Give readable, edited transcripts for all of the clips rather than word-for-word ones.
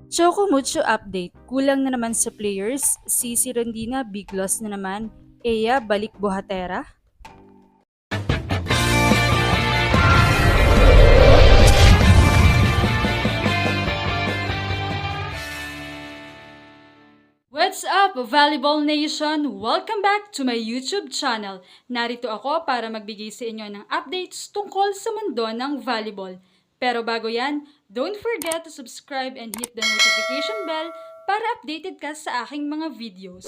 Choco Mucho update. Kulang na naman sa players. Cici Rondina, big loss na naman. Eya, balik buhatera. What's up, Volleyball Nation? Welcome back to my YouTube channel. Narito ako para magbigay sa inyo ng updates tungkol sa mundo ng volleyball. Pero bago yan, don't forget to subscribe and hit the notification bell para updated ka sa aking mga videos.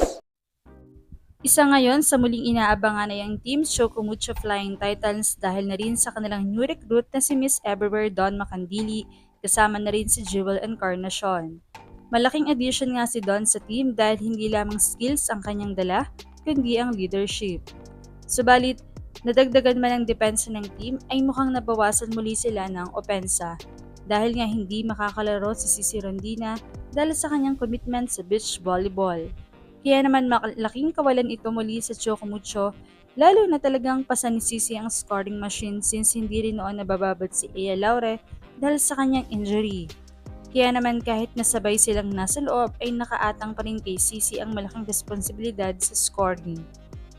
Isa ngayon sa muling inaabangan ay ang Team Choco Mucho Flying Titans dahil na rin sa kanilang new recruit na si Miss Everywhere Don Macandili, kasama na rin si Jewel Encarnacion. Malaking addition nga si Don sa team dahil hindi lamang skills ang kanyang dala, kundi ang leadership. Subalit, nadagdagan man ang depensa ng team ay mukhang nabawasan muli sila ng opensa dahil nga hindi makakalaro si Cici Rondina dahil sa kanyang commitment sa beach volleyball. Kaya naman malaking kawalan ito muli sa Choco Mucho, lalo na talagang pasan ni Cici ang scoring machine since hindi rin noon nabababad si Ea Laure dahil sa kanyang injury. Kaya naman kahit nasabay silang nasa loob ay nakaatang pa rin kay Cici ang malaking responsibilidad sa scoring.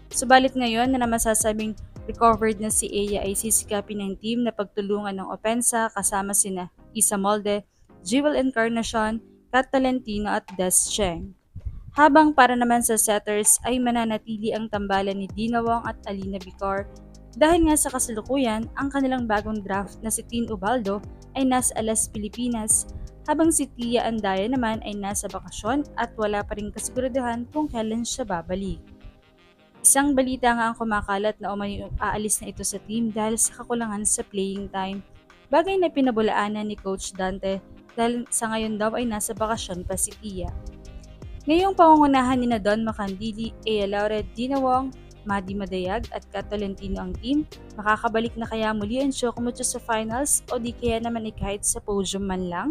Subalit ngayon na masasabing recovered na si Ea ay sisikapin ng team na pagtulungan ng opensa kasama sina Isa Molde, Jewel Encarnacion, Kat Tolentino at Des Cheng. Habang para naman sa setters ay mananatili ang tambalan ni Dina Wong at Alina Bicar dahil nga sa kasalukuyan ang kanilang bagong draft na si Tin Ubaldo ay nasa Alas Pilipinas habang si Tia Andaya naman ay nasa bakasyon at wala pa rin kasiguraduhan kung kailan siya babalik. Isang balita nga ang kumakalat na umano'y aalis na ito sa team dahil sa kakulangan sa playing time, bagay na pinabulaanan ni Coach Dante dahil sa ngayon daw ay nasa bakasyon pa si Tia. Ngayong pangungunahan ni Don Macandili, Ea Laure, Dina Wong, Madi Madayag at Kat Tolentino ang team, makakabalik na kaya muli ang Choco Mucho sa finals o di kaya naman ay kahit sa podium man lang?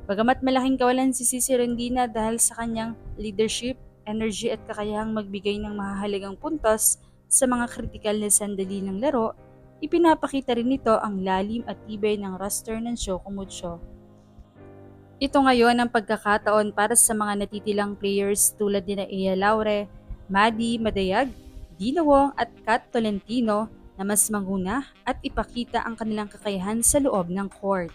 Bagamat malaking kawalan si Cici Rondina dahil sa kanyang leadership, energy at kakayahang magbigay ng mahahalagang puntos sa mga kritikal na sandali ng laro, ipinapakita rin nito ang lalim at tibay ng roster ng Choco Mucho. Ito ngayon ang pagkakataon para sa mga natitilang players tulad ni Ea Laure, Madi Madayag, Dina Wong at Kat Tolentino na mas manguna at ipakita ang kanilang kakayahan sa loob ng court.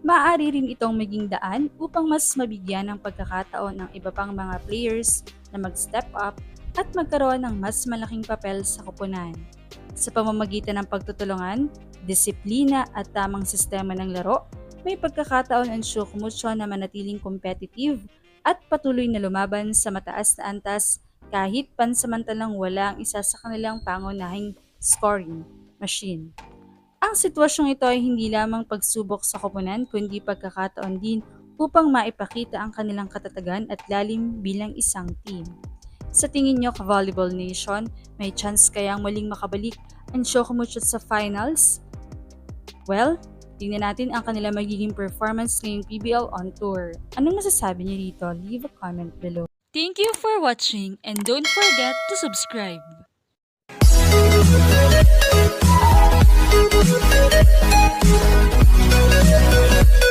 Maaari rin itong maging daan upang mas mabigyan ng pagkakataon ng iba pang mga players na mag-step up at magkaroon ng mas malaking papel sa koponan. Sa pamamagitan ng pagtutulungan, disiplina at tamang sistema ng laro, may pagkakataon ang Choco Mucho na manatiling competitive at patuloy na lumaban sa mataas na antas kahit pansamantalang wala ang isa sa kanilang pangunahing scoring machine. Ang sitwasyong ito ay hindi lamang pagsubok sa koponan kundi pagkakataon din upang maipakita ang kanilang katatagan at lalim bilang isang team. Sa tingin nyo, Volleyball Nation, may chance kayang muling makabalik ang Choco Mucho sa finals? Well, tingnan natin ang kanila magiging performance ngayong PBL on tour. Anong masasabi niyo dito? Leave a comment below. Thank you for watching and don't forget to subscribe. Thank you.